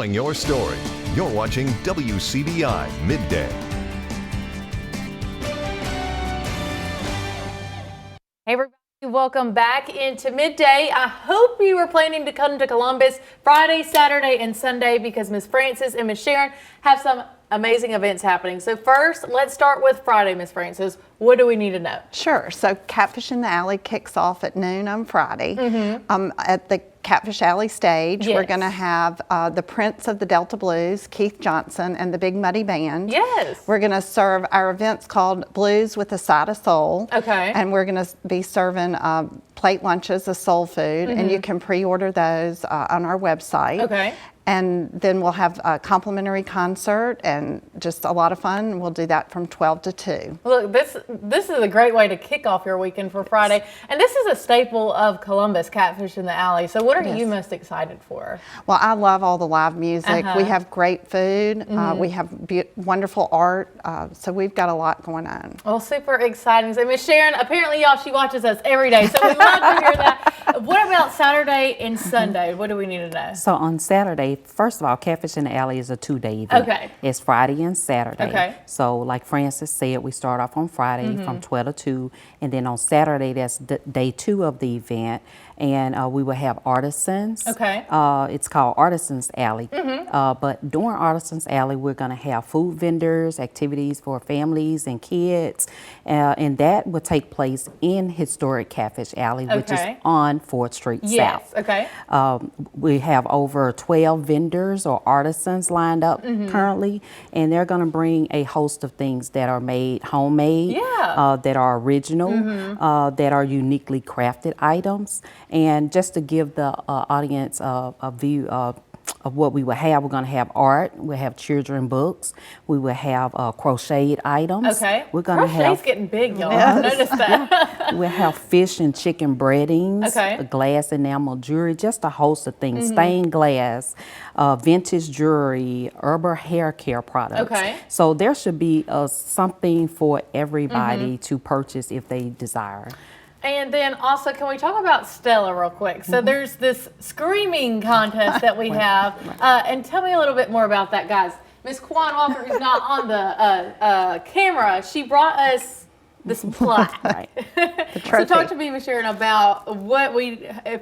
Telling your story. You're watching WCBI Midday. Hey everybody, welcome back into Midday. I hope you were planning to come to Columbus Friday, Saturday, and Sunday because Miss Frances and Miss Sharon have some amazing events happening. So first, let's start with Friday, Miss Frances. What do we need to know? Sure. So Catfish in the Alley kicks off at noon on Friday. At the Catfish Alley stage, we're going to have the Prince of the Delta Blues, Keith Johnson, and the Big Muddy Band. Yes. We're going to serve our events called Blues with a Side of Soul. Okay. And we're going to be serving plate lunches of soul food, and you can pre-order those on our website. Okay. And then we'll have a complimentary concert and just a lot of fun. We'll do that from 12 to 2. Look, this is a great way to kick off your weekend for Friday. And this is a staple of Columbus, Catfish in the Alley. So what are you most excited for? Well, I love all the live music. We have great food. We have wonderful art. So we've got a lot going on. Well, super exciting. So Miss Sharon, apparently y'all, she watches us every day. So we love to hear that. What about Saturday and Sunday? What do we need to know? So on Saturday, first of all, Catfish in the Alley is a 2-day event. Okay. It's Friday and Saturday. Okay. So like Frances said, we start off on Friday from 12 to 2, and then on Saturday, that's day 2 of the event, and we will have artisans. Okay. It's called Artisans Alley. But during Artisans Alley, we're going to have food vendors, activities for families and kids, and that will take place in historic Catfish Alley, which is on 4th Street South. Okay. We have over 12 vendors or artisans lined up currently, and they're going to bring a host of things that are made homemade, that are original, that are uniquely crafted items. And just to give the audience a view of what we will have, we're going to have art, we'll have children books, we will have crocheted items. Okay. We're going to have crochet's getting big, y'all. I've noticed that. We'll have fish and chicken breadings, glass enamel jewelry, just a host of things, stained glass, vintage jewelry, herbal hair care products. Okay. So there should be something for everybody to purchase if they desire. And then also, can we talk about Stella real quick? So there's this screaming contest that we have. And tell me a little bit more about that, guys. Miss Quan Walker, who's not on the camera, she brought us this plaque. So talk to me, Miss Sharon, about what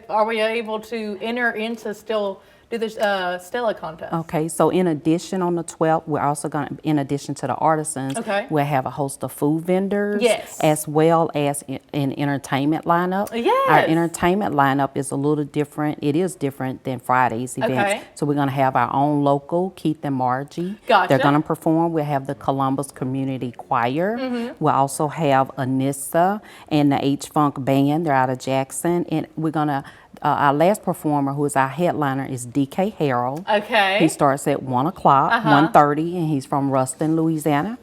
are we able to enter into still do this Stella contest? Okay, so in addition on the 12th, we're also going to, in addition to the artisans, we'll have a host of food vendors, as well as an entertainment lineup. Our entertainment lineup is a little different. It is different than Friday's events. So we're going to have our own local, Keith and Margie. They're going to perform. We'll have the Columbus Community Choir. We'll also have Anissa and the H-Funk Band. They're out of Jackson. And we're going to our last performer, who is our headliner, is D.K. Harold. He starts at 1 o'clock, 1:30, and he's from Ruston, Louisiana.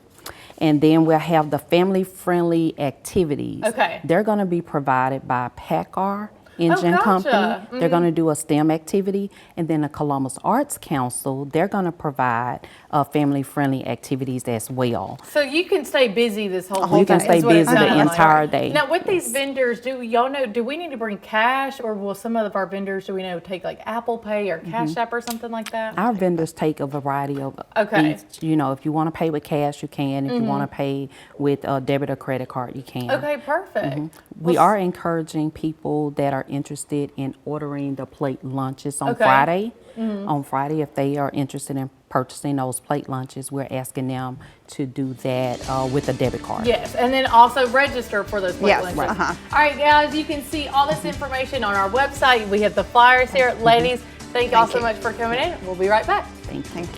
And then we'll have the family-friendly activities. They're going to be provided by PACCAR Engine Company. They're going to do a STEM activity, and then the Columbus Arts Council, they're going to provide family-friendly activities as well. So you can stay busy this whole day. You can stay busy the entire day. Now with these vendors, do y'all know, do we need to bring cash, or will some of our vendors, do we know, take like Apple Pay or Cash App or something like that? Our vendors take a variety of each. You know, if you want to pay with cash, you can. If you want to pay with a debit or credit card, you can. Okay, perfect. We are encouraging people that are interested in ordering the plate lunches on Friday. On Friday, if they are interested in purchasing those plate lunches, we're asking them to do that with a debit card. Yes, and then also register for those plate lunches. All right, guys, you can see all this information on our website. We have the flyers here. Ladies, thank y'all so much for coming in. We'll be right back. Thank you.